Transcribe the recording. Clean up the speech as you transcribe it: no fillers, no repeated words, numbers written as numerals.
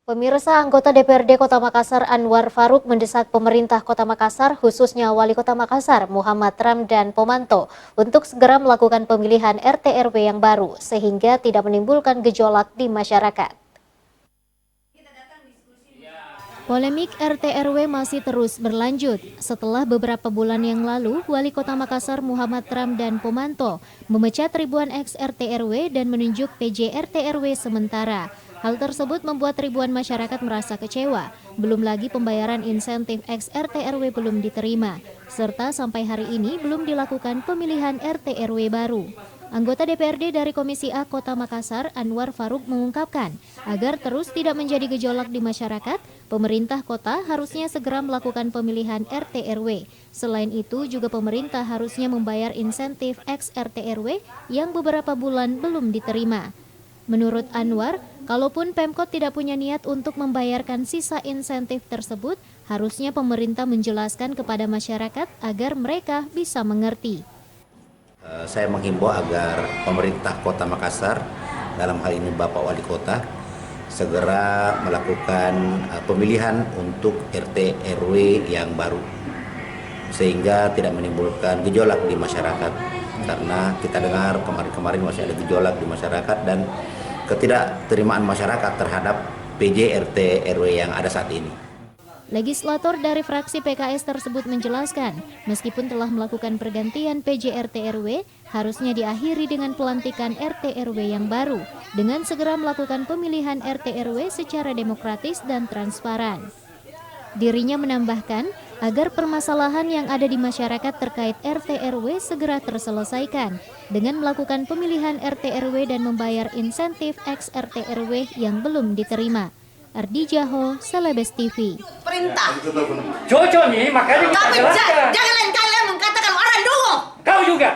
Pemirsa, anggota DPRD Kota Makassar Anwar Faruk mendesak pemerintah Kota Makassar, khususnya Wali Kota Makassar Muhammad Ramdan Pomanto, untuk segera melakukan pemilihan RT/RW yang baru, sehingga tidak menimbulkan gejolak di masyarakat. Polemik RT/RW masih terus berlanjut. Setelah beberapa bulan yang lalu, Wali Kota Makassar Muhammad Ramdan Pomanto memecat ribuan ex-RT/RW dan menunjuk PJ RT/RW sementara. Hal tersebut membuat ribuan masyarakat merasa kecewa. Belum lagi pembayaran insentif ex-RT/RW belum diterima, serta sampai hari ini belum dilakukan pemilihan RT/RW baru. Anggota DPRD dari Komisi A Kota Makassar, Anwar Faruk mengungkapkan, agar terus tidak menjadi gejolak di masyarakat, pemerintah kota harusnya segera melakukan pemilihan RT/RW. Selain itu, juga pemerintah harusnya membayar insentif ex-RT/RW yang beberapa bulan belum diterima. Menurut Anwar, kalaupun Pemkot tidak punya niat untuk membayarkan sisa insentif tersebut, harusnya pemerintah menjelaskan kepada masyarakat agar mereka bisa mengerti. Saya menghimbau agar pemerintah Kota Makassar, dalam hal ini Bapak Wali Kota, segera melakukan pemilihan untuk RT/RW yang baru, sehingga tidak menimbulkan gejolak di masyarakat. Karena kita dengar kemarin-kemarin masih ada gejolak di masyarakat dan ketidakterimaan masyarakat terhadap PJ RT/RW yang ada saat ini. Legislator dari fraksi PKS tersebut menjelaskan, meskipun telah melakukan pergantian PJ RT/RW, harusnya diakhiri dengan pelantikan RT/RW yang baru, dengan segera melakukan pemilihan RT/RW secara demokratis dan transparan. Dirinya menambahkan, agar permasalahan yang ada di masyarakat terkait RT/RW segera terselesaikan, dengan melakukan pemilihan RT/RW dan membayar insentif ex-RT/RW yang belum diterima. Ardi Jaho, Celebes TV. Perintah. Cocok nih, makanya kita Tapi jelaskan. jangan lain kali mengatakan orang dulu. Kau juga.